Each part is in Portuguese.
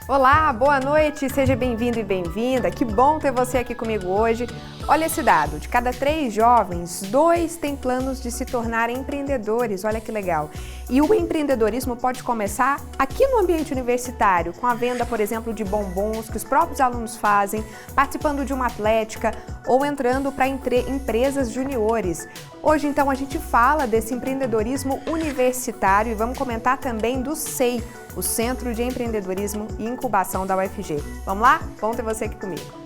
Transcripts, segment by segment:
Olá, boa noite, seja bem-vindo e bem-vinda. Que bom ter você aqui comigo hoje. Olha esse dado, de cada 3 jovens, 2 têm planos de se tornarem empreendedores, olha que legal. E o empreendedorismo pode começar aqui no ambiente universitário, com a venda, por exemplo, de bombons que os próprios alunos fazem, participando de uma atlética ou entrando para empresas juniores. Hoje, então, a gente fala desse empreendedorismo universitário e vamos comentar também do SEI, o Centro de Empreendedorismo e Incubação da UFG. Vamos lá? Bom ter você aqui comigo.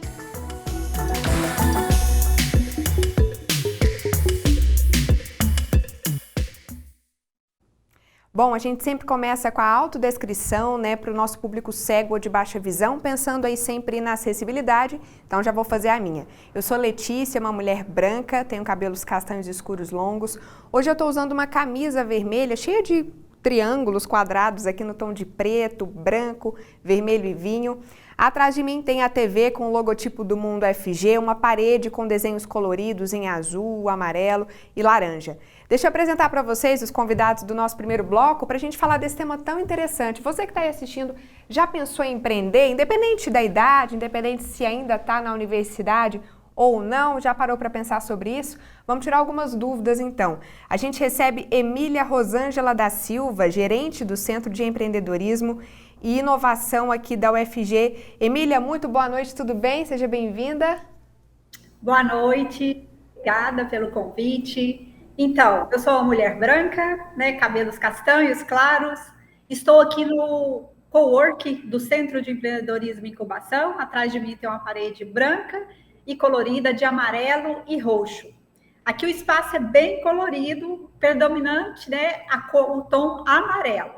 Bom, a gente sempre começa com a autodescrição, né, para o nosso público cego ou de baixa visão, pensando aí sempre na acessibilidade, então já vou fazer a minha. Eu sou Letícia, uma mulher branca, tenho cabelos castanhos escuros longos. Hoje eu estou usando uma camisa vermelha cheia de triângulos quadrados aqui no tom de preto, branco, vermelho e vinho. Atrás de mim tem a TV com o logotipo do Mundo UFG, uma parede com desenhos coloridos em azul, amarelo e laranja. Deixa eu apresentar para vocês os convidados do nosso primeiro bloco para a gente falar desse tema tão interessante. Você que está aí assistindo, já pensou em empreender? Independente da idade, independente se ainda está na universidade ou não, já parou para pensar sobre isso? Vamos tirar algumas dúvidas então. A gente recebe Emília Rosângela da Silva, gerente do Centro de Empreendedorismo e Inovação aqui da UFG. Emília, muito boa noite, tudo bem? Seja bem-vinda. Boa noite, obrigada pelo convite. Então, eu sou uma mulher branca, né, cabelos castanhos claros. Estou aqui no cowork do Centro de Empreendedorismo e Incubação. Atrás de mim tem uma parede branca e colorida de amarelo e roxo. Aqui o espaço é bem colorido, predominante, né, o tom amarelo.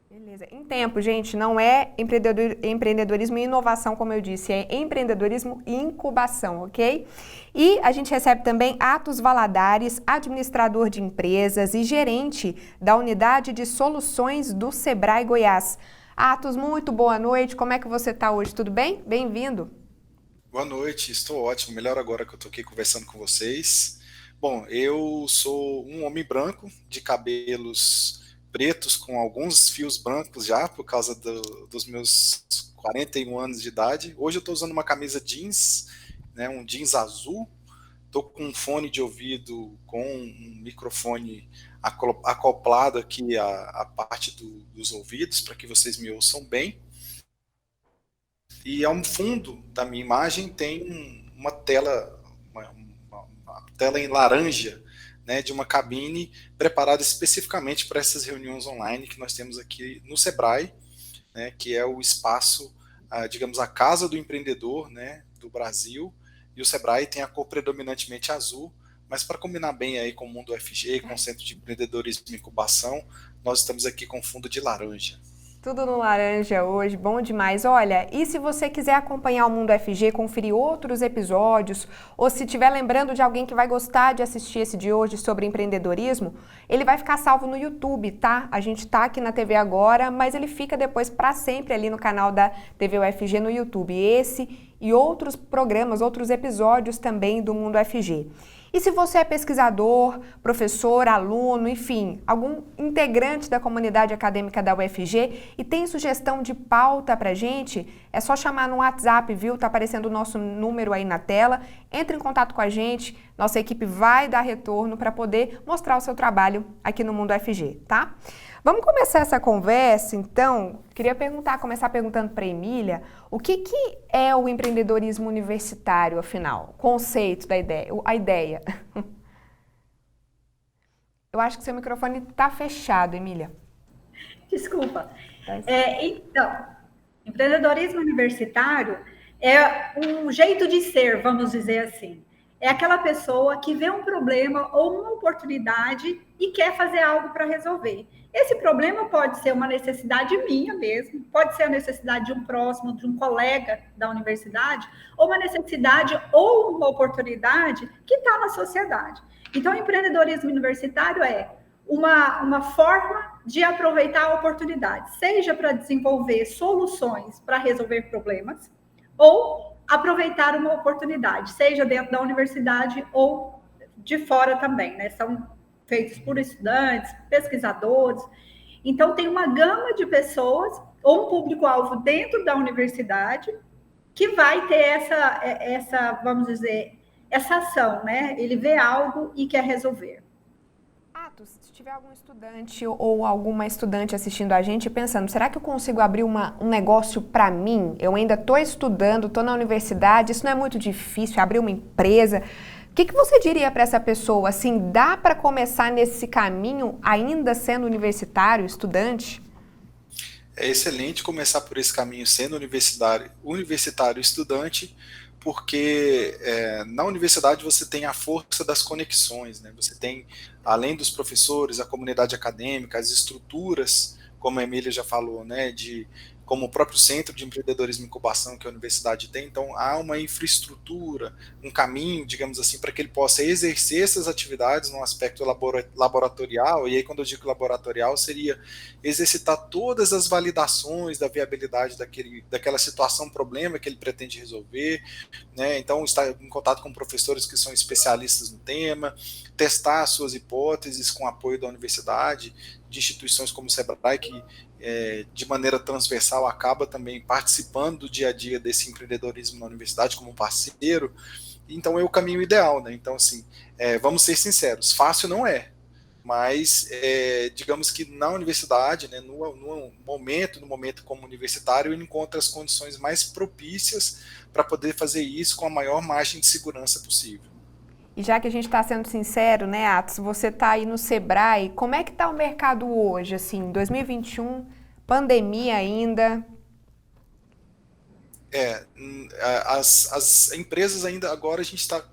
Beleza. Em tempo, gente, não é empreendedorismo e inovação, como eu disse, é empreendedorismo e incubação, ok? E a gente recebe também Atos Valadares, administrador de empresas e gerente da unidade de soluções do Sebrae Goiás. Atos, muito boa noite, como é que você está hoje? Tudo bem? Bem-vindo. Boa noite, estou ótimo, melhor agora que eu estou aqui conversando com vocês. Bom, eu sou um homem branco, de cabelos pretos, com alguns fios brancos já, por causa dos meus 41 anos de idade. Hoje eu estou usando uma camisa jeans, né, um jeans azul, estou com um fone de ouvido com um microfone acoplado aqui à parte dos ouvidos, para que vocês me ouçam bem. E ao fundo da minha imagem tem uma tela, uma tela em laranja, né, de uma cabine preparada especificamente para essas reuniões online que nós temos aqui no Sebrae, né, que é o espaço, digamos, a casa do empreendedor, né, do Brasil, e o Sebrae tem a cor predominantemente azul, mas para combinar bem aí com o Mundo UFG, com o Centro de Empreendedorismo e Incubação, nós estamos aqui com fundo de laranja. Tudo no laranja hoje, bom demais. Olha, e se você quiser acompanhar o Mundo FG, conferir outros episódios, ou se estiver lembrando de alguém que vai gostar de assistir esse de hoje sobre empreendedorismo, ele vai ficar salvo no YouTube, tá? A gente tá aqui na TV agora, mas ele fica depois para sempre ali no canal da TV UFG no YouTube. Esse e outros programas, outros episódios também do Mundo FG. E se você é pesquisador, professor, aluno, enfim, algum integrante da comunidade acadêmica da UFG e tem sugestão de pauta pra gente, é só chamar no WhatsApp, viu? Tá aparecendo o nosso número aí na tela. Entre em contato com a gente, nossa equipe vai dar retorno para poder mostrar o seu trabalho aqui no Mundo UFG, tá? Vamos começar essa conversa, então. Queria começar perguntando para a Emília, o que é o empreendedorismo universitário, afinal? O conceito da ideia, a ideia. Eu acho que seu microfone está fechado, Emília. Desculpa. Então, empreendedorismo universitário é um jeito de ser, vamos dizer assim. É aquela pessoa que vê um problema ou uma oportunidade e quer fazer algo para resolver. Esse problema pode ser uma necessidade minha mesmo, pode ser a necessidade de um próximo, de um colega da universidade, ou uma necessidade ou uma oportunidade que está na sociedade. Então, o empreendedorismo universitário é uma forma de aproveitar a oportunidade, seja para desenvolver soluções para resolver problemas, ou aproveitar uma oportunidade, seja dentro da universidade ou de fora também, né? São feitos por estudantes, pesquisadores. Então, tem uma gama de pessoas ou um público-alvo dentro da universidade que vai ter vamos dizer, essa ação, né? Ele vê algo e quer resolver. Se tiver algum estudante ou alguma estudante assistindo a gente pensando, será que eu consigo abrir um negócio para mim? Eu ainda estou estudando, estou na universidade, isso não é muito difícil, abrir uma empresa. O que você diria para essa pessoa? Assim, dá para começar nesse caminho ainda sendo universitário, estudante? É excelente começar por esse caminho sendo universitário estudante, porque na universidade você tem a força das conexões, né? Você tem, além dos professores, a comunidade acadêmica, as estruturas, como a Emília já falou, né, como o próprio Centro de Empreendedorismo e Incubação que a universidade tem. Então há uma infraestrutura, um caminho, digamos assim, para que ele possa exercer essas atividades no aspecto laboratorial, e aí quando eu digo laboratorial seria exercitar todas as validações da viabilidade daquela situação, problema que ele pretende resolver, né? Então estar em contato com professores que são especialistas no tema, testar as suas hipóteses com apoio da universidade, de instituições como o Sebrae, que de maneira transversal acaba também participando do dia a dia desse empreendedorismo na universidade como parceiro. Então é o caminho ideal, né? Então, assim, vamos ser sinceros, fácil não é, mas digamos que na universidade, né, no momento como universitário, ele encontra as condições mais propícias para poder fazer isso com a maior margem de segurança possível. E já que a gente está sendo sincero, né, Atos, você está aí no Sebrae, como é que está o mercado hoje, assim, 2021, pandemia ainda? As empresas ainda, agora a gente está,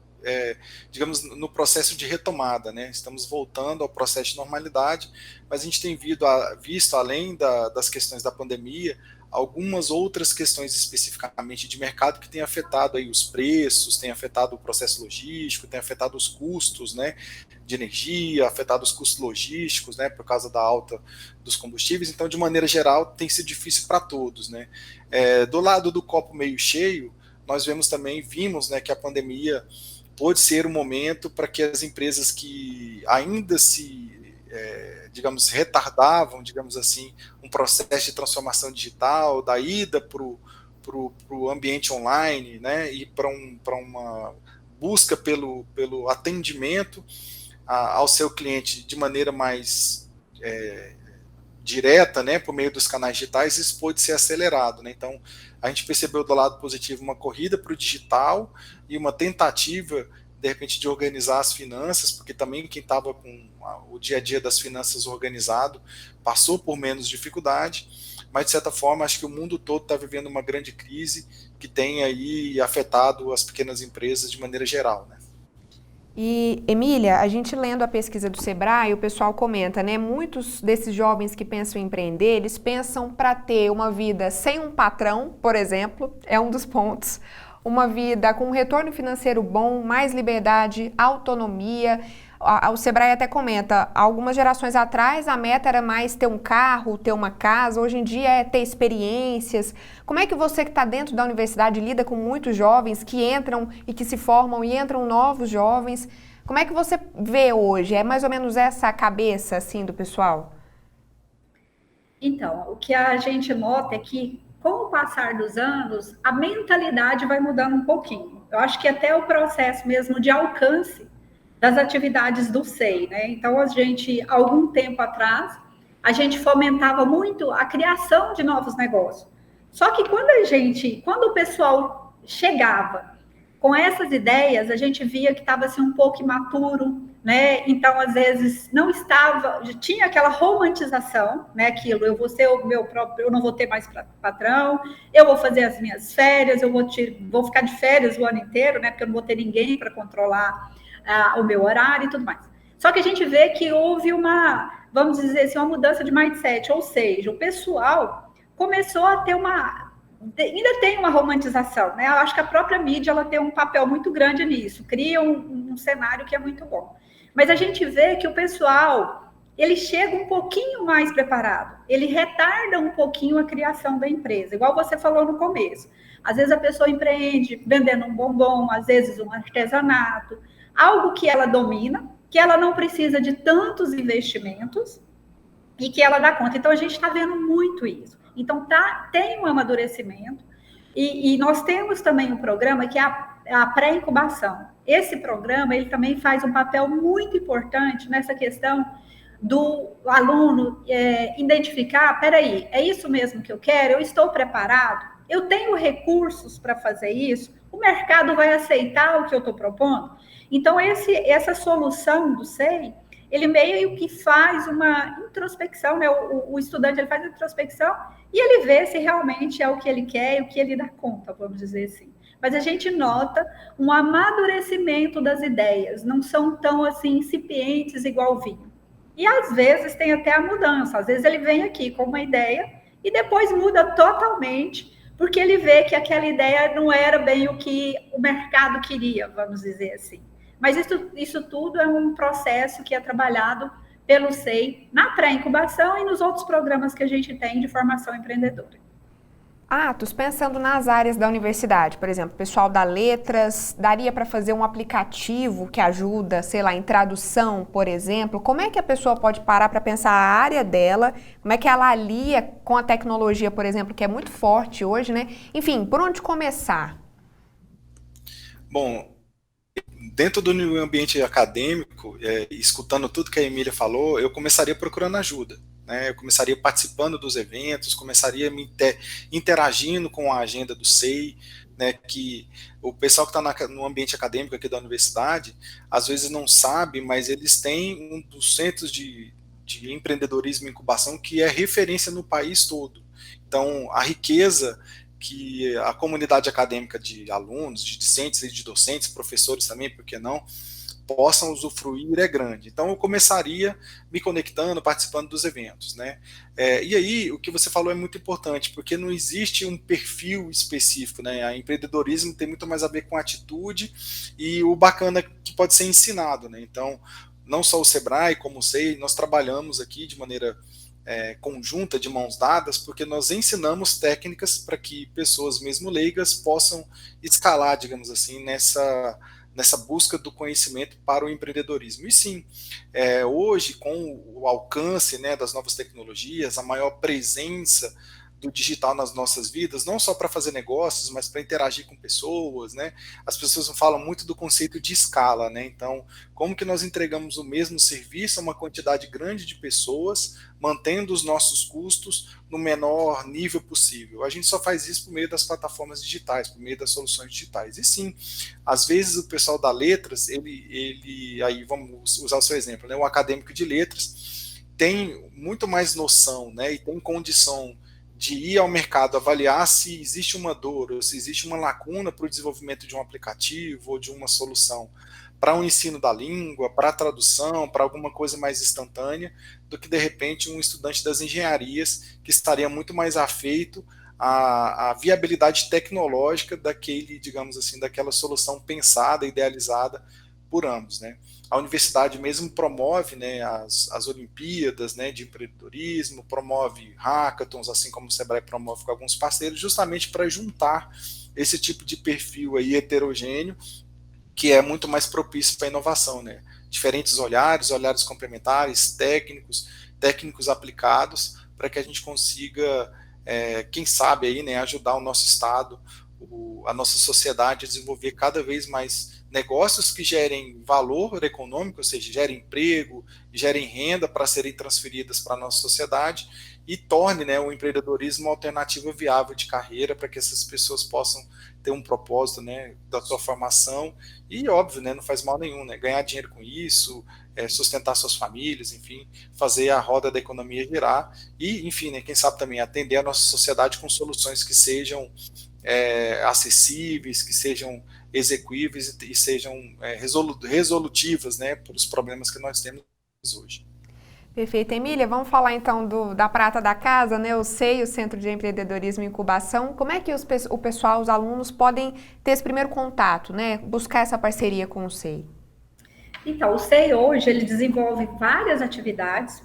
digamos, no processo de retomada, né, estamos voltando ao processo de normalidade, mas a gente tem visto além das questões da pandemia, algumas outras questões especificamente de mercado que têm afetado aí os preços, têm afetado o processo logístico, têm afetado os custos, né, de energia, afetado os custos logísticos, né, por causa da alta dos combustíveis. Então, de maneira geral, tem sido difícil para todos, né. Do lado do copo meio cheio, nós vimos, né, que a pandemia pode ser um momento para que as empresas que ainda digamos, retardavam, digamos assim, um processo de transformação digital, da ida para o ambiente online, né, e para uma busca pelo atendimento ao seu cliente de maneira mais direta, né, por meio dos canais digitais, isso pode ser acelerado, né? Então, a gente percebeu do lado positivo uma corrida para o digital e uma tentativa, de repente, de organizar as finanças, porque também quem estava com o dia a dia das finanças organizado passou por menos dificuldade, mas, de certa forma, acho que o mundo todo está vivendo uma grande crise que tem aí afetado as pequenas empresas de maneira geral, né? E, Emília, a gente lendo a pesquisa do Sebrae, o pessoal comenta, né? Muitos desses jovens que pensam em empreender, eles pensam para ter uma vida sem um patrão, por exemplo, é um dos pontos. Uma vida com um retorno financeiro bom, mais liberdade, autonomia. O Sebrae até comenta, algumas gerações atrás a meta era mais ter um carro, ter uma casa, hoje em dia é ter experiências. Como é que você que está dentro da universidade lida com muitos jovens que entram e que se formam e entram novos jovens? Como é que você vê hoje? É mais ou menos essa a cabeça assim do pessoal? Então, o que a gente nota é que com o passar dos anos, a mentalidade vai mudando um pouquinho. Eu acho que até o processo mesmo de alcance das atividades do SEI, né? Então, algum tempo atrás, a gente fomentava muito a criação de novos negócios. Só que quando o pessoal chegava com essas ideias, a gente via que estava assim, um pouco imaturo, né? Então, às vezes, tinha aquela romantização, né? Aquilo, eu vou ser o meu próprio, eu não vou ter mais patrão, eu vou fazer as minhas férias, vou ficar de férias o ano inteiro, né? Porque eu não vou ter ninguém para controlar o meu horário e tudo mais. Só que a gente vê que houve vamos dizer assim, uma mudança de mindset, ou seja, o pessoal começou a ter ainda tem uma romantização, né? Eu acho que a própria mídia ela tem um papel muito grande nisso, cria um cenário que é muito bom. Mas a gente vê que o pessoal, ele chega um pouquinho mais preparado, ele retarda um pouquinho a criação da empresa, igual você falou no começo. Às vezes a pessoa empreende vendendo um bombom, às vezes um artesanato, algo que ela domina, que ela não precisa de tantos investimentos e que ela dá conta. Então, a gente está vendo muito isso. Então, tem um amadurecimento. E nós temos também um programa que é a pré-incubação. Esse programa, ele também faz um papel muito importante nessa questão do aluno identificar, peraí, é isso mesmo que eu quero? Eu estou preparado? Eu tenho recursos para fazer isso? O mercado vai aceitar o que eu estou propondo? Então, essa solução do SEI, ele meio que faz uma introspecção, né? O estudante ele faz uma introspecção e ele vê se realmente é o que ele quer e o que ele dá conta, vamos dizer assim. Mas a gente nota um amadurecimento das ideias, não são tão assim incipientes igual vinho. E às vezes tem até a mudança, às vezes ele vem aqui com uma ideia e depois muda totalmente, porque ele vê que aquela ideia não era bem o que o mercado queria, vamos dizer assim. Mas isso tudo é um processo que é trabalhado pelo SEI na pré-incubação e nos outros programas que a gente tem de formação empreendedora. Atos, pensando nas áreas da universidade, por exemplo, pessoal da letras, daria para fazer um aplicativo que ajuda, sei lá, em tradução, por exemplo? Como é que a pessoa pode parar para pensar a área dela? Como é que ela alia com a tecnologia, por exemplo, que é muito forte hoje, né? Enfim, por onde começar? Bom, dentro do ambiente acadêmico, escutando tudo que a Emília falou, eu começaria procurando ajuda. Né, eu começaria participando dos eventos, começaria interagindo com a agenda do SEI, né, que o pessoal que está no ambiente acadêmico aqui da universidade, às vezes não sabe, mas eles têm um dos centros de empreendedorismo e incubação que é referência no país todo. Então, a riqueza que a comunidade acadêmica de alunos, de discentes e de docentes, professores também, por que não, possam usufruir é grande. Então eu começaria me conectando, participando dos eventos, né? E aí o que você falou é muito importante, porque não existe um perfil específico, né? O empreendedorismo tem muito mais a ver com atitude e o bacana que pode ser ensinado, né? Então não só o Sebrae, como o SEI, nós trabalhamos aqui de maneira conjunta, de mãos dadas, porque nós ensinamos técnicas para que pessoas mesmo leigas possam escalar, digamos assim, nessa busca do conhecimento para o empreendedorismo. E sim, hoje, com o alcance, né, das novas tecnologias, a maior presença do digital nas nossas vidas, não só para fazer negócios, mas para interagir com pessoas, né? As pessoas falam muito do conceito de escala, né? Então, como que nós entregamos o mesmo serviço a uma quantidade grande de pessoas, mantendo os nossos custos no menor nível possível? A gente só faz isso por meio das plataformas digitais, por meio das soluções digitais. E sim, às vezes o pessoal da letras, ele aí vamos usar o seu exemplo, né? O acadêmico de letras tem muito mais noção, né? E tem condição de ir ao mercado avaliar se existe uma dor ou se existe uma lacuna para o desenvolvimento de um aplicativo ou de uma solução para o ensino da língua, para a tradução, para alguma coisa mais instantânea, do que de repente um estudante das engenharias que estaria muito mais afeito à viabilidade tecnológica daquele, digamos assim, daquela solução pensada, idealizada por ambos, né? A universidade mesmo promove, né, as Olimpíadas, né, de empreendedorismo, promove hackathons, assim como o Sebrae promove com alguns parceiros, justamente para juntar esse tipo de perfil aí heterogêneo, que é muito mais propício para a inovação, né? Diferentes olhares complementares, técnicos aplicados, para que a gente consiga, quem sabe aí, né, ajudar o nosso estado, a nossa sociedade a desenvolver cada vez mais negócios que gerem valor econômico, ou seja, gerem emprego, gerem renda para serem transferidas para a nossa sociedade e torne, né, o empreendedorismo uma alternativa viável de carreira para que essas pessoas possam ter um propósito, né, da sua formação e, óbvio, né, não faz mal nenhum, né, ganhar dinheiro com isso, sustentar suas famílias, enfim, fazer a roda da economia girar e, enfim, né, quem sabe também atender a nossa sociedade com soluções que sejam acessíveis, que sejam execuíveis e sejam resolutivas, né, para os problemas que nós temos hoje. Perfeito. Emília, vamos falar então da prata da casa, né? O SEI, o Centro de Empreendedorismo e Incubação. Como é que o pessoal, os alunos podem ter esse primeiro contato, né? Buscar essa parceria com o SEI? Então, o SEI hoje, ele desenvolve várias atividades,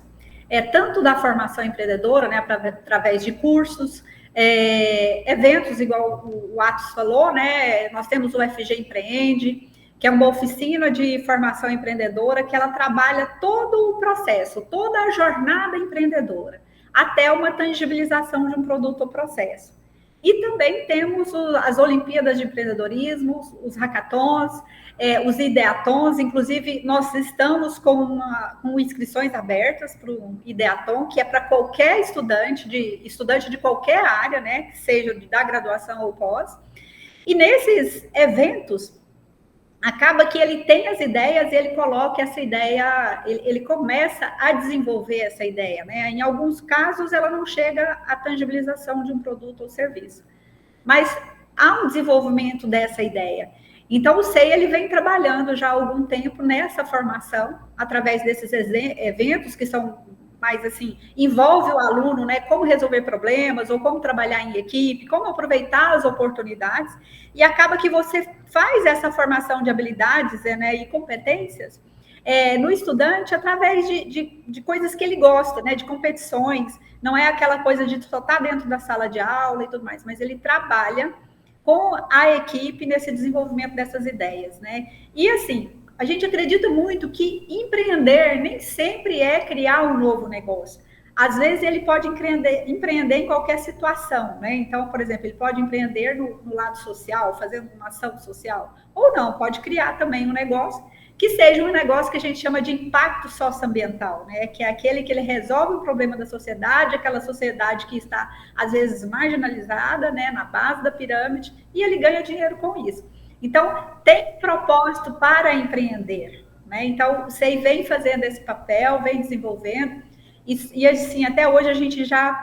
tanto da formação empreendedora, né, através de cursos, eventos, igual o Atos falou, né? Nós temos o FG Empreende, que é uma oficina de formação empreendedora que ela trabalha todo o processo, toda a jornada empreendedora. até uma tangibilização de um produto ou processo. E também temos as Olimpíadas de Empreendedorismo, os hackathons, os ideatons. Inclusive, nós estamos com inscrições abertas para o ideaton, que é para qualquer estudante de qualquer área, né, que seja da graduação ou pós. E nesses eventos, acaba que ele tem as ideias e ele coloca essa ideia, ele começa a desenvolver essa ideia, né? Em alguns casos, ela não chega à tangibilização de um produto ou serviço, mas há um desenvolvimento dessa ideia. Então, o SEI, ele vem trabalhando já há algum tempo nessa formação, através desses eventos que são mais assim, envolve o aluno, né, como resolver problemas, ou como trabalhar em equipe, como aproveitar as oportunidades, e acaba que você faz essa formação de habilidades, né, e competências no estudante através de coisas que ele gosta, né, de competições, não é aquela coisa de só estar dentro da sala de aula e tudo mais, mas ele trabalha com a equipe nesse desenvolvimento dessas ideias, né, e assim, a gente acredita muito que empreender nem sempre é criar um novo negócio. Às vezes ele pode empreender em qualquer situação, né? Então, por exemplo, ele pode empreender no lado social, fazendo uma ação social, ou não, pode criar também um negócio que seja um negócio que a gente chama de impacto socioambiental, né? Que é aquele que ele resolve o problema da sociedade, aquela sociedade que está, às vezes, marginalizada, né? Na base da pirâmide, e ele ganha dinheiro com isso. Então, tem propósito para empreender, né? Então, o SEI vem fazendo esse papel, vem desenvolvendo, e assim, até hoje a gente já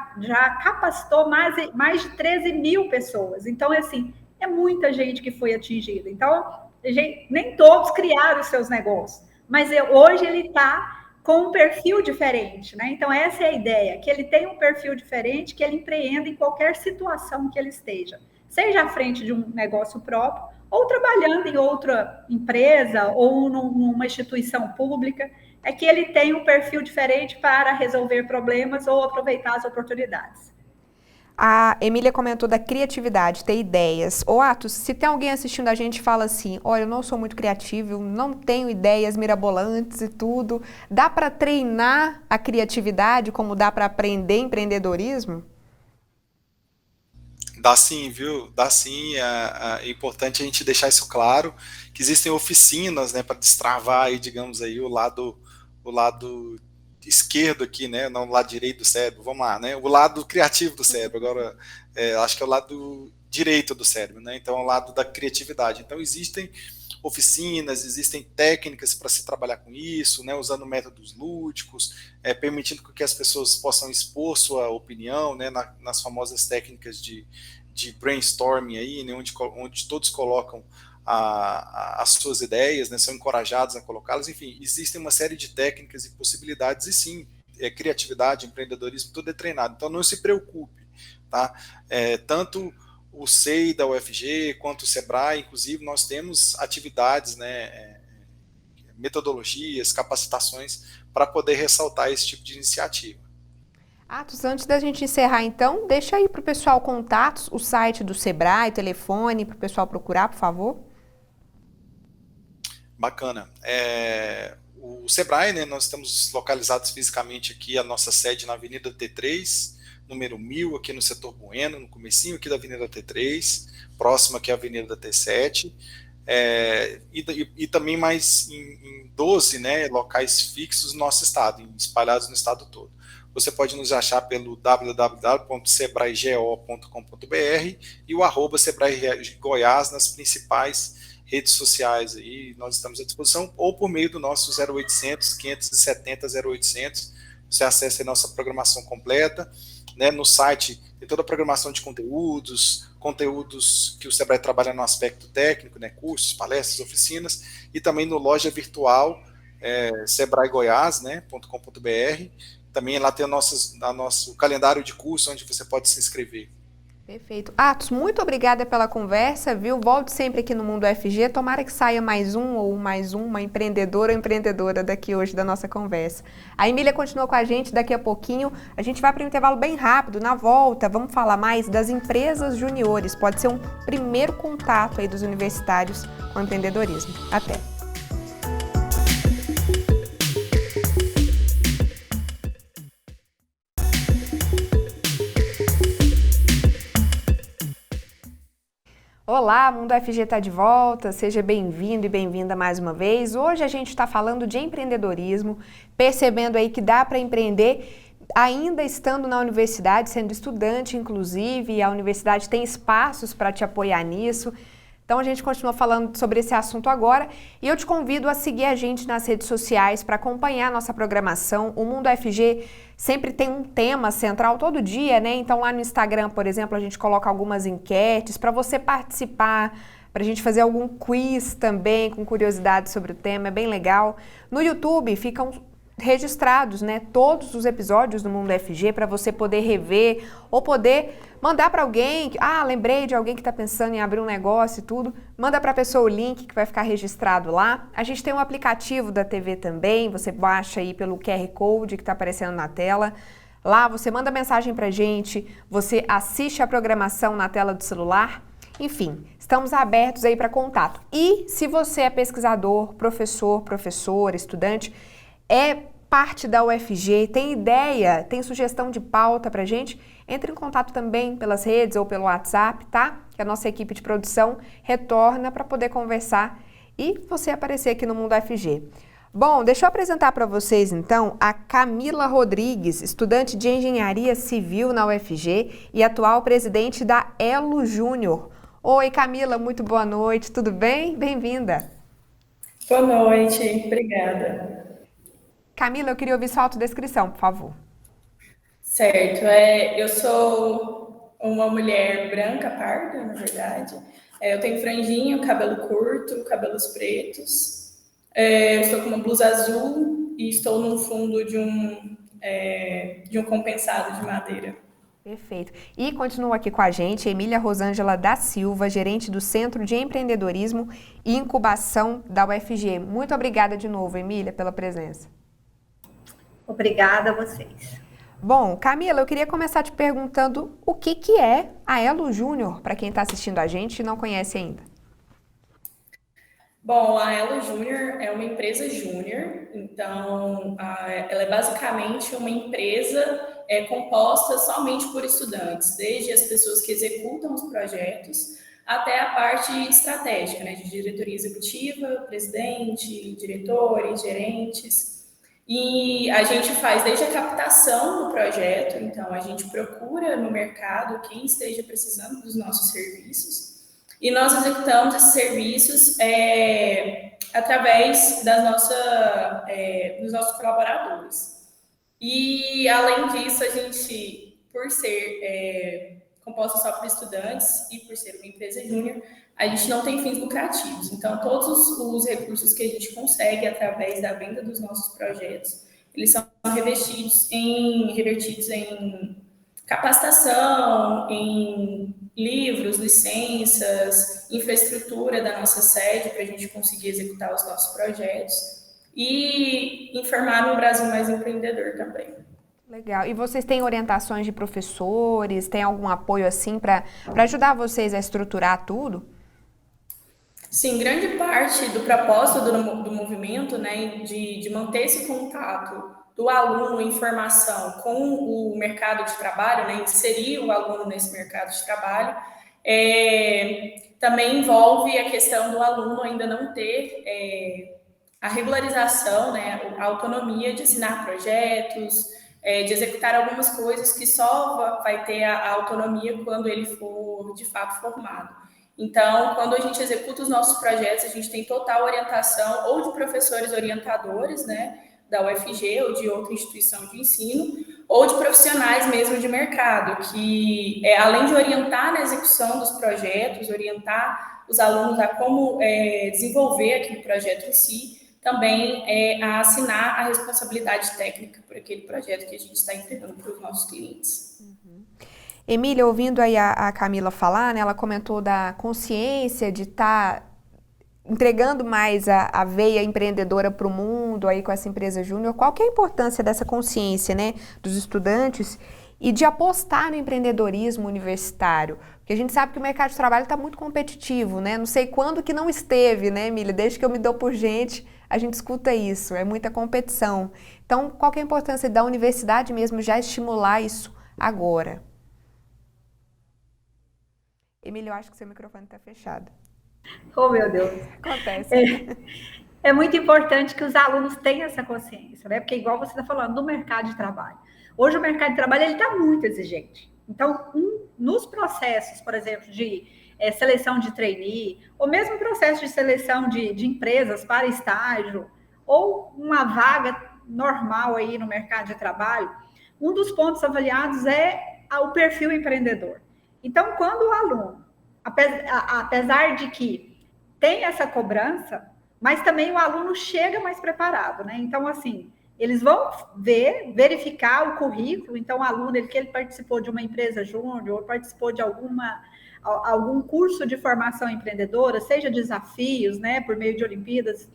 capacitou mais de 13 mil pessoas. Então, assim, é muita gente que foi atingida. Então, nem todos criaram os seus negócios, mas hoje ele está com um perfil diferente, né? Então, essa é a ideia, que ele tem um perfil diferente, que ele empreenda em qualquer situação que ele esteja, seja à frente de um negócio próprio, ou trabalhando em outra empresa, ou numa instituição pública, é que ele tem um perfil diferente para resolver problemas ou aproveitar as oportunidades. A Emília comentou da criatividade, ter ideias. Ô, Atos, se tem alguém assistindo a gente e fala assim, olha, eu não sou muito criativo, não tenho ideias mirabolantes e tudo, dá para treinar a criatividade como dá para aprender empreendedorismo? Dá sim, viu? Dá sim. É importante a gente deixar isso claro, que existem oficinas, né, para destravar aí, digamos aí, o lado esquerdo aqui, né, não o lado direito do cérebro, vamos lá, né, o lado criativo do cérebro, agora acho que é o lado direito do cérebro, né, então é o lado da criatividade. Então existem oficinas, existem técnicas para se trabalhar com isso, né, usando métodos lúdicos, permitindo que as pessoas possam expor sua opinião, né, nas famosas técnicas de brainstorming aí, né, onde todos colocam as suas ideias, né, são encorajados a colocá-las. Enfim, existem uma série de técnicas e possibilidades, e sim, criatividade, empreendedorismo, tudo é treinado. Então não se preocupe, tá? Tanto o SEI da UFG quanto o Sebrae, inclusive, nós temos atividades, né, metodologias, capacitações para poder ressaltar esse tipo de iniciativa. Atos, antes da gente encerrar, então, deixa aí para o pessoal contatos, o site do Sebrae, telefone, para o pessoal procurar, por favor. Bacana. O Sebrae, né, nós estamos localizados fisicamente aqui, a nossa sede na Avenida T3, número 1000, aqui no setor Bueno, no comecinho aqui da Avenida T3, próximo aqui à Avenida T7, e também mais em 12, né, locais fixos no nosso estado, espalhados no estado todo. Você pode nos achar pelo www.sebraego.com.br e o @Sebrae-Goiás nas principais redes sociais. Aí nós estamos à disposição, ou por meio do nosso 0800 570 0800. Você acessa a nossa programação completa, né? No site tem toda a programação de conteúdos que o Sebrae trabalha no aspecto técnico, né? Cursos, palestras, oficinas, e também no loja virtual sebraegoiás, né? .com.br. Também lá tem o nosso calendário de curso, onde você pode se inscrever. Perfeito. Atos, muito obrigada pela conversa, viu? Volte sempre aqui no Mundo UFG. Tomara que saia mais um ou mais uma empreendedora ou empreendedora daqui hoje da nossa conversa. A Emília continua com a gente daqui a pouquinho. A gente vai para um intervalo bem rápido. Na volta, vamos falar mais das empresas juniores. Pode ser um primeiro contato aí dos universitários com o empreendedorismo. Até! Olá, Mundo FG está de volta, seja bem-vindo e bem-vinda mais uma vez. Hoje a gente está falando de empreendedorismo, percebendo aí que dá para empreender ainda estando na universidade, sendo estudante inclusive, e a universidade tem espaços para te apoiar nisso. Então a gente continua falando sobre esse assunto agora e eu te convido a seguir a gente nas redes sociais para acompanhar a nossa programação. O Mundo FG sempre tem um tema central todo dia, né? Então lá no Instagram, por exemplo, a gente coloca algumas enquetes para você participar, para a gente fazer algum quiz também com curiosidades sobre o tema, é bem legal. No YouTube ficam registrados, né, todos os episódios do Mundo FG para você poder rever ou poder mandar para alguém, lembrei de alguém que está pensando em abrir um negócio e tudo, manda para a pessoa o link que vai ficar registrado lá. A gente tem um aplicativo da TV também, você baixa aí pelo QR Code que está aparecendo na tela. Lá você manda mensagem para a gente, você assiste a programação na tela do celular. Enfim, estamos abertos aí para contato. E se você é pesquisador, professor, professora, estudante, é parte da UFG, tem ideia, tem sugestão de pauta pra gente, entre em contato também pelas redes ou pelo WhatsApp, tá? Que a nossa equipe de produção retorna para poder conversar e você aparecer aqui no Mundo UFG. Bom, deixa eu apresentar para vocês então a Camila Rodrigues, estudante de Engenharia Civil na UFG e atual presidente da Elo Júnior. Oi Camila, muito boa noite, tudo bem? Bem-vinda. Boa noite, obrigada. Camila, eu queria ouvir sua autodescrição, por favor. Certo, eu sou uma mulher branca, parda, na verdade. Eu tenho franjinha, cabelo curto, cabelos pretos. Eu estou com uma blusa azul e estou no fundo de um compensado de madeira. Perfeito. E continua aqui com a gente Emília Rosângela da Silva, gerente do Centro de Empreendedorismo e Incubação da UFG. Muito obrigada de novo, Emília, pela presença. Obrigada a vocês. Bom, Camila, eu queria começar te perguntando o que é a Elo Júnior, para quem está assistindo a gente e não conhece ainda. Bom, a Elo Júnior é uma empresa júnior, então ela é basicamente uma empresa composta somente por estudantes, desde as pessoas que executam os projetos até a parte estratégica, né, de diretoria executiva, presidente, diretores, gerentes. E a gente faz desde a captação do projeto, então a gente procura no mercado quem esteja precisando dos nossos serviços e nós executamos esses serviços através dos nossos colaboradores. E além disso, a gente, por ser composta só por estudantes e por ser uma empresa júnior, a gente não tem fins lucrativos. Então, todos os recursos que a gente consegue através da venda dos nossos projetos, eles são revertidos em capacitação, em livros, licenças, infraestrutura da nossa sede para a gente conseguir executar os nossos projetos e informar um Brasil mais empreendedor também. Legal. E vocês têm orientações de professores? Tem algum apoio assim para ajudar vocês a estruturar tudo? Sim, grande parte do propósito do movimento, né, de manter esse contato do aluno em formação com o mercado de trabalho, né, inserir o aluno nesse mercado de trabalho, também envolve a questão do aluno ainda não ter a regularização, né, a autonomia de assinar projetos, de executar algumas coisas que só vai ter a autonomia quando ele for, de fato, formado. Então, quando a gente executa os nossos projetos, a gente tem total orientação ou de professores orientadores, né, da UFG ou de outra instituição de ensino, ou de profissionais mesmo de mercado, que, além de orientar na execução dos projetos, orientar os alunos a como desenvolver aquele projeto em si, também a assinar a responsabilidade técnica por aquele projeto que a gente está entregando para os nossos clientes. Emília, ouvindo aí a Camila falar, né, ela comentou da consciência de estar entregando mais a veia empreendedora para o mundo aí com essa empresa júnior. Qual que é a importância dessa consciência, né, dos estudantes e de apostar no empreendedorismo universitário? Porque a gente sabe que o mercado de trabalho está muito competitivo, né? Não sei quando que não esteve, né, Emília? Desde que eu me dou por gente, a gente escuta isso, é muita competição. Então, qual que é a importância da universidade mesmo já estimular isso agora? Emília, eu acho que seu microfone está fechado. Oh, meu Deus. Acontece. É muito importante que os alunos tenham essa consciência, né? Porque igual você está falando, no mercado de trabalho. Hoje o mercado de trabalho está muito exigente. Então, nos processos, por exemplo, de seleção de trainee, ou mesmo processo de seleção de empresas para estágio, ou uma vaga normal aí no mercado de trabalho, um dos pontos avaliados é o perfil empreendedor. Então, quando o aluno, apesar de que tem essa cobrança, mas também o aluno chega mais preparado, né? Então, assim, eles vão verificar o currículo. Então, o aluno, que ele participou de uma empresa júnior, ou participou de algum curso de formação empreendedora, seja desafios, né, por meio de Olimpíadas,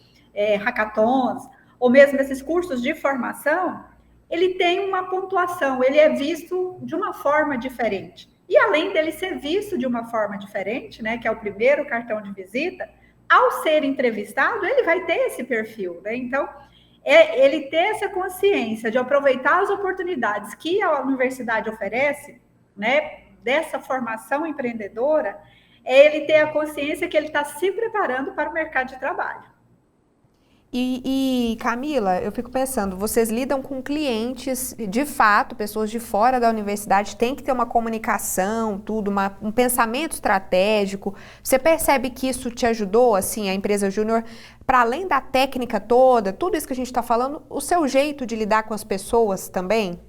hackathons, ou mesmo esses cursos de formação, ele tem uma pontuação, ele é visto de uma forma diferente. E além dele ser visto de uma forma diferente, né, que é o primeiro cartão de visita, ao ser entrevistado, ele vai ter esse perfil, né? Então, ele ter essa consciência de aproveitar as oportunidades que a universidade oferece, né, dessa formação empreendedora, é ele ter a consciência que ele está se preparando para o mercado de trabalho. E Camila, eu fico pensando, vocês lidam com clientes, de fato, pessoas de fora da universidade, tem que ter uma comunicação, tudo, um pensamento estratégico. Você percebe que isso te ajudou, assim, a empresa júnior, para além da técnica toda, tudo isso que a gente está falando, o seu jeito de lidar com as pessoas também?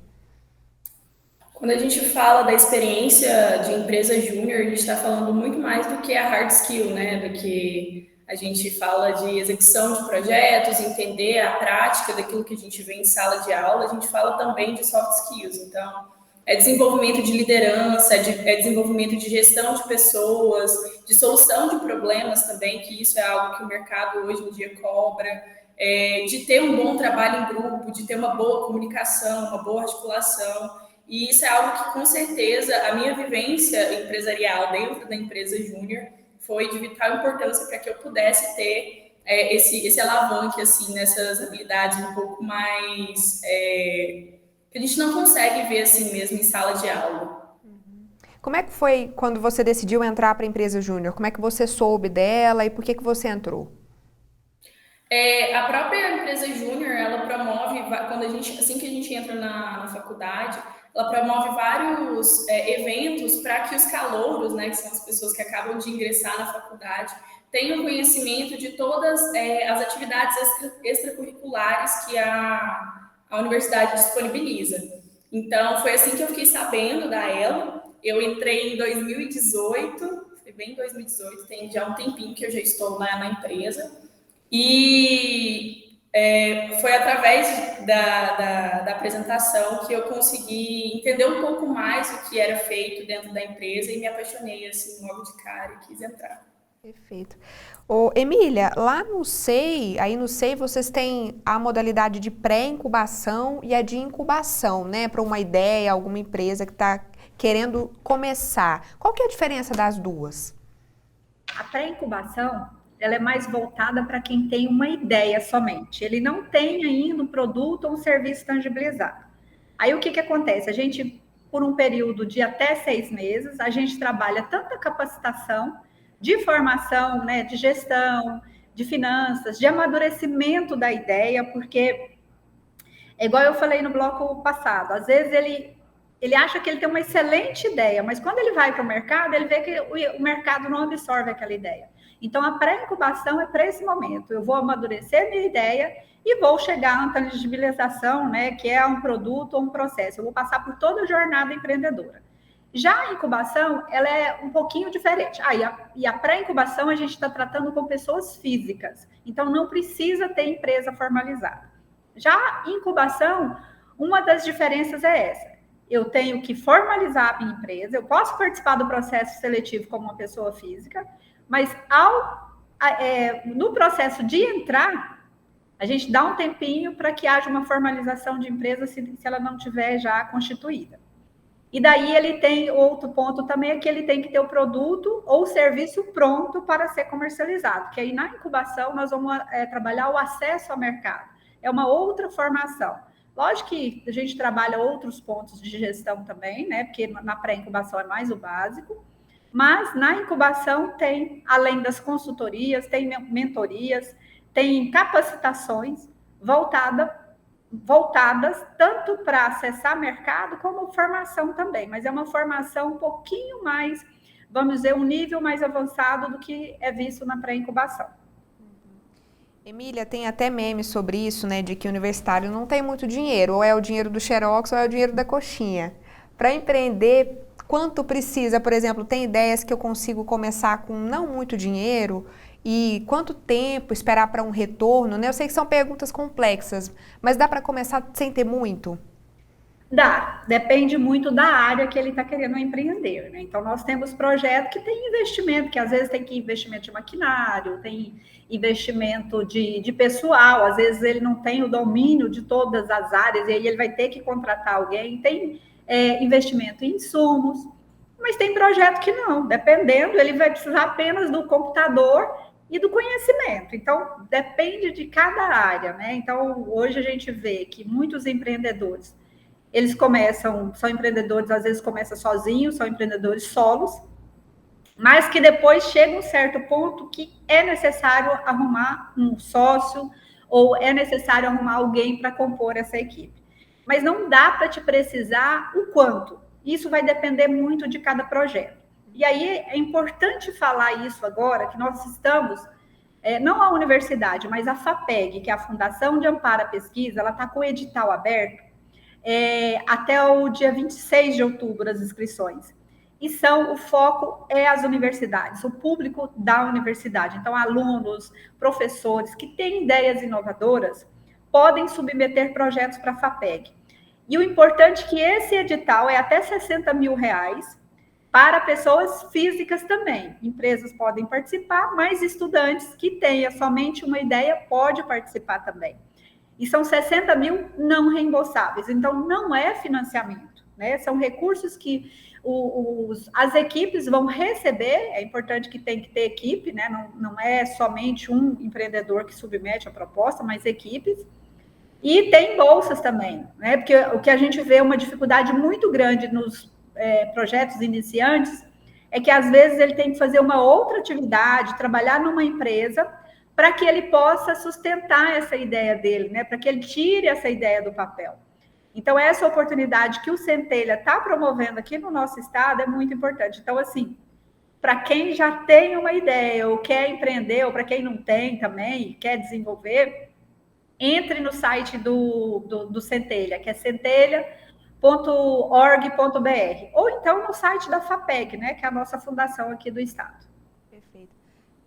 Quando a gente fala da experiência de empresa júnior, a gente está falando muito mais do que a hard skill, né? Do que a gente fala de execução de projetos, entender a prática daquilo que a gente vê em sala de aula, a gente fala também de soft skills. Então, é desenvolvimento de liderança, é desenvolvimento de gestão de pessoas, de solução de problemas também, que isso é algo que o mercado hoje em dia cobra, de ter um bom trabalho em grupo, de ter uma boa comunicação, uma boa articulação. E isso é algo que, com certeza, a minha vivência empresarial dentro da empresa júnior foi de vital importância para que eu pudesse ter esse alavanque assim, nessas habilidades um pouco mais que a gente não consegue ver assim mesmo em sala de aula. Como é que foi quando você decidiu entrar para a empresa júnior? Como é que você soube dela e por que você entrou? A própria empresa júnior, ela promove, assim que a gente entra na faculdade, ela promove vários eventos para que os calouros, né, que são as pessoas que acabam de ingressar na faculdade, tenham conhecimento de todas as atividades extracurriculares que a universidade disponibiliza. Então, foi assim que eu fiquei sabendo da Elo. Eu entrei em 2018, foi bem em 2018, tem já um tempinho que eu já estou na empresa. E foi através da apresentação que eu consegui entender um pouco mais o que era feito dentro da empresa e me apaixonei assim logo de cara e quis entrar. Perfeito. Emília, lá no SEI, aí no SEI vocês têm a modalidade de pré-incubação e a de incubação, né? Para uma ideia, alguma empresa que está querendo começar. Qual que é a diferença das duas? A pré-incubação, ela é mais voltada para quem tem uma ideia somente. Ele não tem ainda um produto ou um serviço tangibilizado. Aí o que acontece? A gente, por um período de até 6 meses, a gente trabalha tanto a capacitação, de formação, né, de gestão, de finanças, de amadurecimento da ideia, porque é igual eu falei no bloco passado, às vezes ele acha que ele tem uma excelente ideia, mas quando ele vai para o mercado, ele vê que o mercado não absorve aquela ideia. Então, a pré-incubação é para esse momento. Eu vou amadurecer minha ideia e vou chegar à tangibilização, né, que é um produto ou um processo. Eu vou passar por toda a jornada empreendedora. Já a incubação, ela é um pouquinho diferente. E a pré-incubação a gente está tratando com pessoas físicas. Então, não precisa ter empresa formalizada. Já a incubação, uma das diferenças é essa. Eu tenho que formalizar a minha empresa, eu posso participar do processo seletivo como uma pessoa física, mas no processo de entrar, a gente dá um tempinho para que haja uma formalização de empresa se ela não tiver já constituída. E daí ele tem outro ponto também, é que ele tem que ter o produto ou o serviço pronto para ser comercializado, que aí na incubação nós vamos trabalhar o acesso ao mercado. É uma outra formação. Lógico que a gente trabalha outros pontos de gestão também, né? Porque na pré-incubação é mais o básico, Mas na incubação tem, além das consultorias, tem mentorias, tem capacitações voltadas tanto para acessar mercado como formação também, mas é uma formação um pouquinho mais, vamos dizer, um nível mais avançado do que é visto na pré-incubação. Emília, tem até memes sobre isso, né, de que o universitário não tem muito dinheiro, ou é o dinheiro do Xerox ou é o dinheiro da coxinha. Para empreender, quanto precisa? Por exemplo, tem ideias que eu consigo começar com não muito dinheiro e quanto tempo esperar para um retorno, né? Eu sei que são perguntas complexas, mas dá para começar sem ter muito? Dá, depende muito da área que ele está querendo empreender, né? Então, nós temos projeto que tem investimento, que às vezes tem que investimento de maquinário, tem investimento de pessoal, às vezes ele não tem o domínio de todas as áreas, e aí ele vai ter que contratar alguém, tem investimento em insumos, mas tem projeto que não, dependendo, ele vai precisar apenas do computador e do conhecimento. Então, depende de cada área, né? Então, hoje a gente vê que muitos empreendedores eles começam, são empreendedores, às vezes começam sozinhos, são empreendedores solos, mas que depois chega um certo ponto que é necessário arrumar um sócio ou é necessário arrumar alguém para compor essa equipe. Mas não dá para te precisar o quanto. Isso vai depender muito de cada projeto. E aí é importante falar isso agora, que nós estamos, não a universidade, mas a FAPEG, que é a Fundação de Amparo à Pesquisa, ela está com o edital aberto até o dia 26 de outubro as inscrições. E o foco é as universidades, o público da universidade. Então, alunos, professores que têm ideias inovadoras podem submeter projetos para a FAPEG. E o importante é que esse edital é até R$ 60.000 para pessoas físicas também. Empresas podem participar, mas estudantes que tenham somente uma ideia podem participar também. E são 60 mil não reembolsáveis. Então, não é financiamento, né? São recursos que as equipes vão receber. É importante que tem que ter equipe, né? Não é somente um empreendedor que submete a proposta, mas equipes. E tem bolsas também, né? Porque o que a gente vê uma dificuldade muito grande nos projetos iniciantes é que, às vezes, ele tem que fazer uma outra atividade, trabalhar numa empresa, para que ele possa sustentar essa ideia dele, né? Para que ele tire essa ideia do papel. Então, essa oportunidade que o Centelha está promovendo aqui no nosso estado é muito importante. Então, assim, para quem já tem uma ideia, ou quer empreender, ou para quem não tem também, quer desenvolver, entre no site do Centelha, que é centelha.org.br, ou então no site da FAPEG, né? Que é a nossa fundação aqui do estado. Perfeito.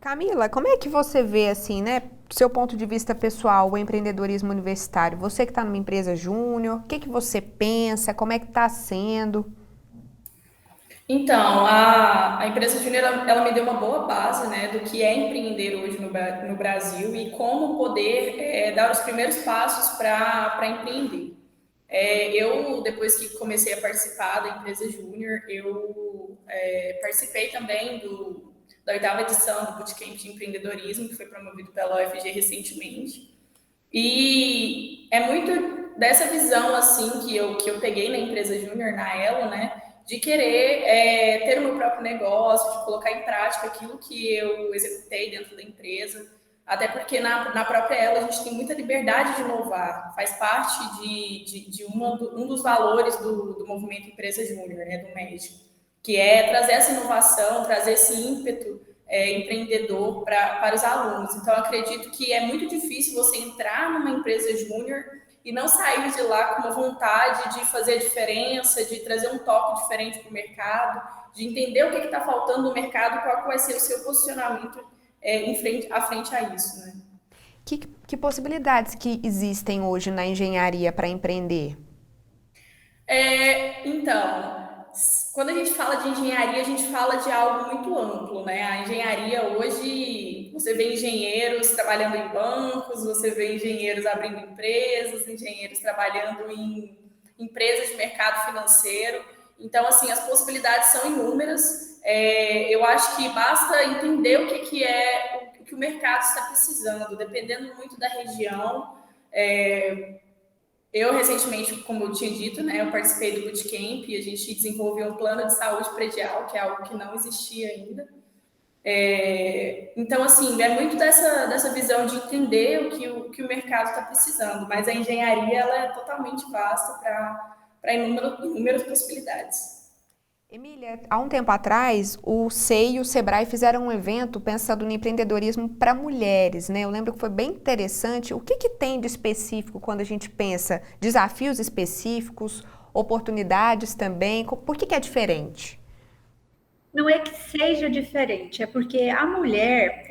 Camila, como é que você vê, assim, né, do seu ponto de vista pessoal, o empreendedorismo universitário? Você que está numa empresa júnior, o que que você pensa? Como é que está sendo? Então, a empresa Júnior, ela me deu uma boa base, né, do que é empreender hoje no Brasil e como poder dar os primeiros passos para empreender. Eu, depois que comecei a participar da empresa Júnior, eu participei também da 8ª edição do Bootcamp de Empreendedorismo, que foi promovido pela UFG recentemente. E é muito dessa visão, assim, que eu peguei na empresa Júnior, na Elo, né, de querer ter o meu próprio negócio, de colocar em prática aquilo que eu executei dentro da empresa, até porque na própria Elo a gente tem muita liberdade de inovar, faz parte de um dos valores do movimento Empresa Júnior, né, do MED, que é trazer essa inovação, trazer esse ímpeto empreendedor para os alunos. Então, eu acredito que é muito difícil você entrar numa empresa júnior e não sair de lá com uma vontade de fazer a diferença, de trazer um toque diferente para o mercado, de entender o que está faltando no mercado, qual vai ser o seu posicionamento à frente a isso, né? Que possibilidades que existem hoje na engenharia para empreender? Então, quando a gente fala de engenharia, a gente fala de algo muito amplo, né? A engenharia hoje, você vê engenheiros trabalhando em bancos, você vê engenheiros abrindo empresas, engenheiros trabalhando em empresas de mercado financeiro. Então, assim, as possibilidades são inúmeras. Eu acho que basta entender o que o mercado está precisando, dependendo muito da região. Eu, recentemente, como eu tinha dito, né, eu participei do Bootcamp e a gente desenvolveu um plano de saúde predial, que é algo que não existia ainda. Então, assim, é muito dessa visão de entender o que o mercado está precisando, mas a engenharia ela é totalmente vasta para inúmeras possibilidades. Emília, há um tempo atrás, o SEI e o Sebrae fizeram um evento pensando no empreendedorismo para mulheres, né? Eu lembro que foi bem interessante. O que tem de específico quando a gente pensa desafios específicos, oportunidades também? Por que é diferente? Não é que seja diferente, é porque a mulher,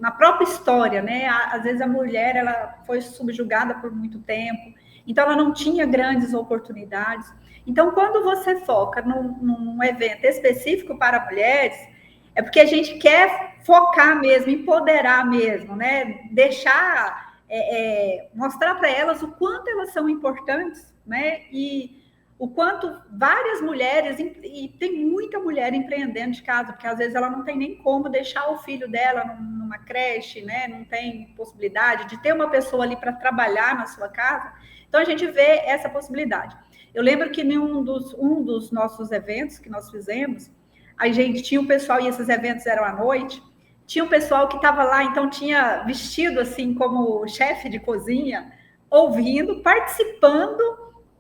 na própria história, né? Às vezes a mulher ela foi subjugada por muito tempo, então ela não tinha grandes oportunidades. Então, quando você foca num evento específico para mulheres, é porque a gente quer focar mesmo, empoderar mesmo, né? Deixar, mostrar para elas o quanto elas são importantes, né? E o quanto várias mulheres, e tem muita mulher empreendendo de casa, porque às vezes ela não tem nem como deixar o filho dela numa creche, né? Não tem possibilidade de ter uma pessoa ali para trabalhar na sua casa. Então, a gente vê essa possibilidade. Eu lembro que em um dos nossos eventos que nós fizemos, a gente tinha um pessoal, e esses eventos eram à noite, tinha um pessoal que estava lá, então tinha vestido assim como chefe de cozinha, ouvindo, participando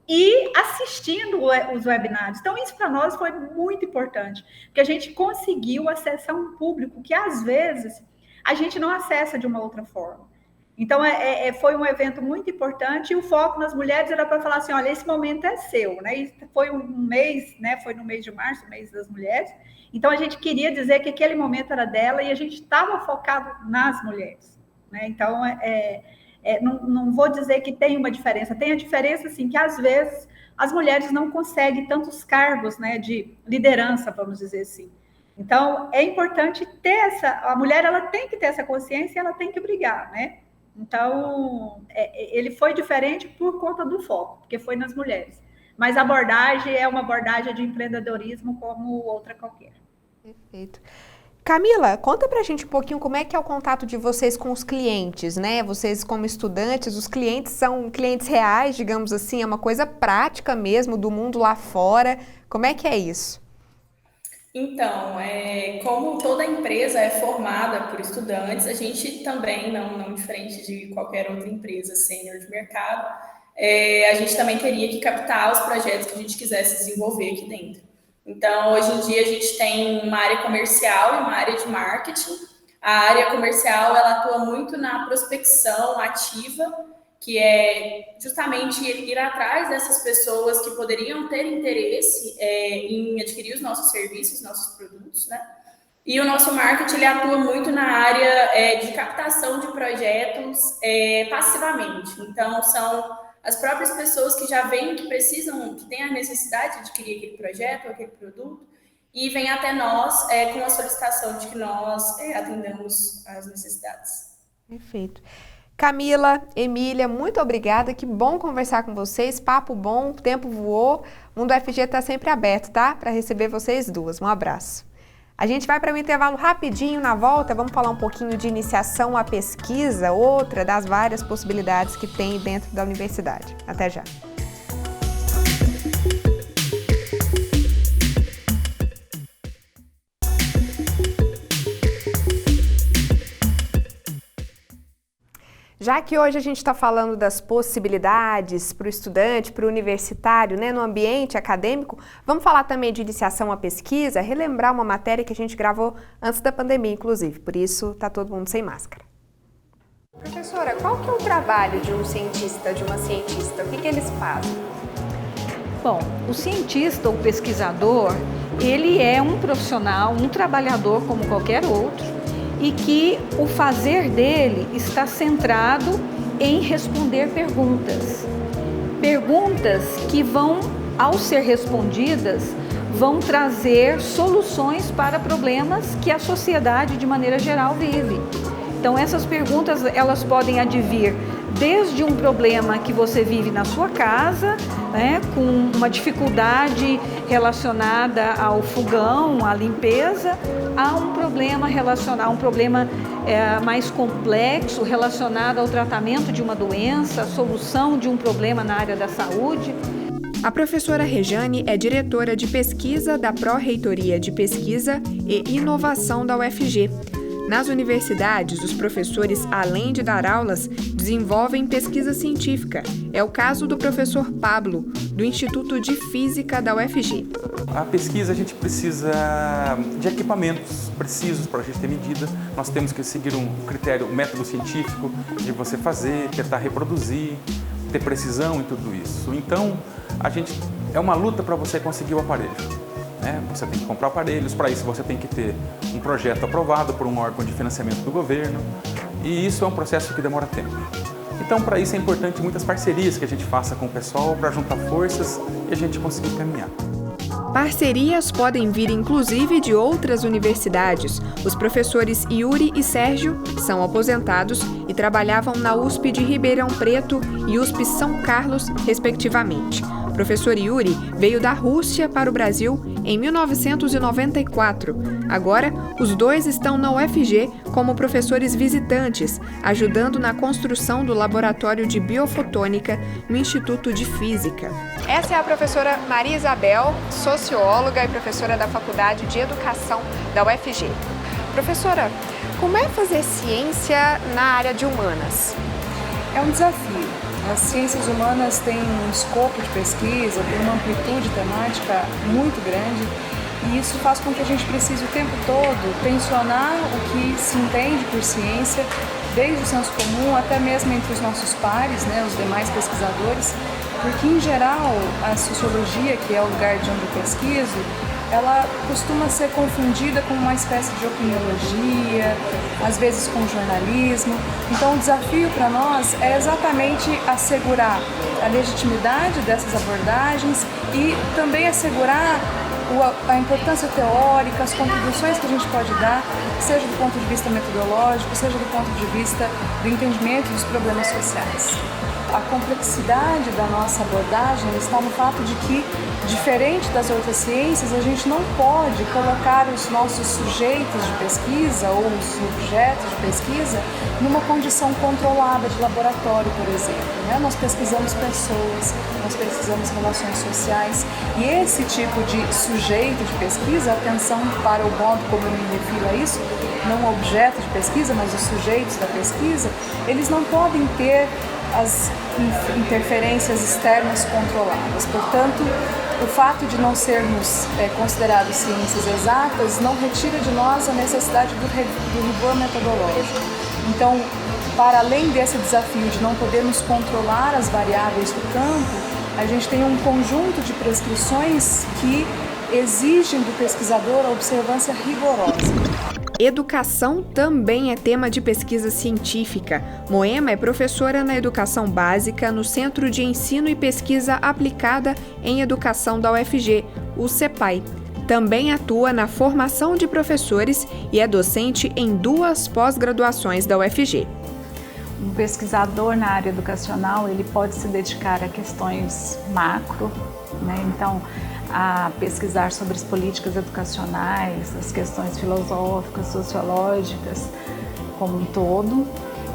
e assistindo os webinários. Então, isso para nós foi muito importante, porque a gente conseguiu acessar um público que, às vezes, a gente não acessa de uma outra forma. Então, foi um evento muito importante e o foco nas mulheres era para falar assim, olha, esse momento é seu, né? E foi um mês, né? Foi no mês de março, mês das mulheres. Então, a gente queria dizer que aquele momento era dela e a gente estava focado nas mulheres, né? Então, não vou dizer que tem uma diferença. Tem a diferença, assim, que às vezes as mulheres não conseguem tantos cargos, né, de liderança, vamos dizer assim. Então, é importante ter a mulher, ela tem que ter essa consciência e ela tem que brigar, né? Então, ele foi diferente por conta do foco, porque foi nas mulheres. Mas a abordagem é uma abordagem de empreendedorismo como outra qualquer. Perfeito. Camila, conta pra gente um pouquinho como é que é o contato de vocês com os clientes, né? Vocês como estudantes, os clientes são clientes reais, digamos assim, é uma coisa prática mesmo do mundo lá fora. Como é que é isso? Então, como toda empresa é formada por estudantes, a gente também, não diferente de qualquer outra empresa sênior de mercado, a gente também teria que captar os projetos que a gente quisesse desenvolver aqui dentro. Então, hoje em dia, a gente tem uma área comercial e uma área de marketing. A área comercial, ela atua muito na prospecção ativa, que é justamente ir atrás dessas pessoas que poderiam ter interesse em adquirir os nossos serviços, nossos produtos, né? E o nosso marketing, ele atua muito na área de captação de projetos passivamente. Então, são as próprias pessoas que já veem que precisam, que têm a necessidade de adquirir aquele projeto, aquele produto, e vêm até nós com a solicitação de que nós atendamos às necessidades. Perfeito. Camila, Emília, muito obrigada, que bom conversar com vocês, papo bom, o tempo voou, o Mundo FG está sempre aberto, tá? Para receber vocês duas, um abraço. A gente vai para um intervalo rapidinho, na volta vamos falar um pouquinho de iniciação à pesquisa, outra das várias possibilidades que tem dentro da universidade. Até já. Já que hoje a gente está falando das possibilidades para o estudante, para o universitário, né, no ambiente acadêmico, vamos falar também de iniciação à pesquisa, relembrar uma matéria que a gente gravou antes da pandemia, inclusive, por isso está todo mundo sem máscara. Professora, qual que é o trabalho de um cientista, de uma cientista? O que eles fazem? Bom, o cientista ou pesquisador, ele é um profissional, um trabalhador como qualquer outro, e que o fazer dele está centrado em responder perguntas. Perguntas que vão, ao ser respondidas, vão trazer soluções para problemas que a sociedade, de maneira geral, vive. Então, essas perguntas, elas podem advir desde um problema que você vive na sua casa, né, com uma dificuldade relacionada ao fogão, à limpeza, a um problema mais complexo relacionado ao tratamento de uma doença, a solução de um problema na área da saúde. A professora Rejane é diretora de pesquisa da Pró-Reitoria de Pesquisa e Inovação da UFG. Nas universidades, os professores, além de dar aulas, desenvolvem pesquisa científica. É o caso do professor Pablo, do Instituto de Física da UFG. A pesquisa, a gente precisa de equipamentos precisos para a gente ter medida. Nós temos que seguir um critério, um método científico de você fazer, tentar reproduzir, ter precisão em tudo isso. Então, é uma luta para você conseguir o aparelho. Você tem que comprar aparelhos, para isso você tem que ter um projeto aprovado por um órgão de financiamento do governo, e isso é um processo que demora tempo. Então, para isso é importante muitas parcerias que a gente faça com o pessoal para juntar forças e a gente conseguir caminhar. Parcerias podem vir inclusive de outras universidades. Os professores Yuri e Sérgio são aposentados e trabalhavam na USP de Ribeirão Preto e USP São Carlos, respectivamente. O professor Yuri veio da Rússia para o Brasil em 1994. Agora, os dois estão na UFG como professores visitantes, ajudando na construção do Laboratório de Biofotônica no Instituto de Física. Essa é a professora Maria Isabel, socióloga e professora da Faculdade de Educação da UFG. Professora, como é fazer ciência na área de humanas? É um desafio. As ciências humanas têm um escopo de pesquisa, tem uma amplitude temática muito grande, e isso faz com que a gente precise o tempo todo tensionar o que se entende por ciência, desde o senso comum até mesmo entre os nossos pares, os demais pesquisadores, porque em geral a sociologia, que é o lugar de onde eu pesquiso, ela costuma ser confundida com uma espécie de opiniologia, às vezes com jornalismo. Então o desafio para nós é exatamente assegurar a legitimidade dessas abordagens e também assegurar a importância teórica, as contribuições que a gente pode dar, seja do ponto de vista metodológico, seja do ponto de vista do entendimento dos problemas sociais. A complexidade da nossa abordagem está no fato de que, diferente das outras ciências, a gente não pode colocar os nossos sujeitos de pesquisa ou os objetos de pesquisa numa condição controlada de laboratório, por exemplo. Nós pesquisamos pessoas, nós pesquisamos relações sociais, e esse tipo de sujeito de pesquisa, atenção para o modo como eu me refiro a isso, não o objeto de pesquisa, mas os sujeitos da pesquisa, eles não podem ter as interferências externas controladas. Portanto, o fato de não sermos considerados ciências exatas não retira de nós a necessidade do rigor metodológico. Então, para além desse desafio de não podermos controlar as variáveis do campo, a gente tem um conjunto de prescrições que exigem do pesquisador a observância rigorosa. Educação também é tema de pesquisa científica. Moema é professora na educação básica no Centro de Ensino e Pesquisa Aplicada em Educação da UFG, o CEPAI. Também atua na formação de professores e é docente em 2 pós-graduações da UFG. Um pesquisador na área educacional, ele pode se dedicar a questões macro, Então, a pesquisar sobre as políticas educacionais, as questões filosóficas, sociológicas como um todo,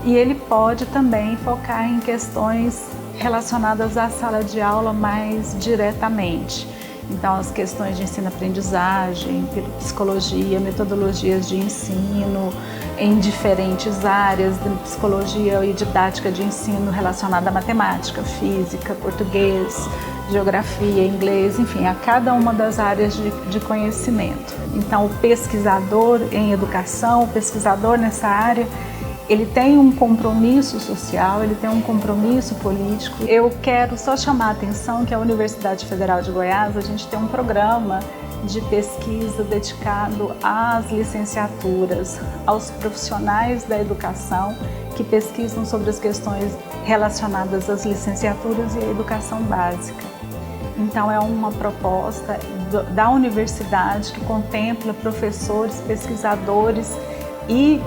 e ele pode também focar em questões relacionadas à sala de aula mais diretamente. Então, as questões de ensino-aprendizagem, psicologia, metodologias de ensino em diferentes áreas de psicologia e didática de ensino relacionada à matemática, física, português, geografia, inglês, enfim, a cada uma das áreas de conhecimento. Então, o pesquisador em educação, o pesquisador nessa área, ele tem um compromisso social, ele tem um compromisso político. Eu quero só chamar a atenção que a Universidade Federal de Goiás, a gente tem um programa de pesquisa dedicado às licenciaturas, aos profissionais da educação que pesquisam sobre as questões relacionadas às licenciaturas e à educação básica. Então, é uma proposta da universidade que contempla professores, pesquisadores e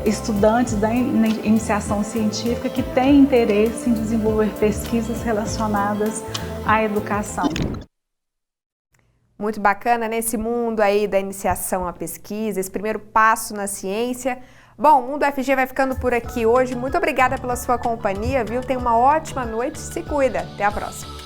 estudantes da iniciação científica que têm interesse em desenvolver pesquisas relacionadas à educação. Muito bacana nesse mundo aí da iniciação à pesquisa, esse primeiro passo na ciência. Bom, o Mundo FG vai ficando por aqui hoje. Muito obrigada pela sua companhia, viu? Tenha uma ótima noite, se cuida. Até a próxima.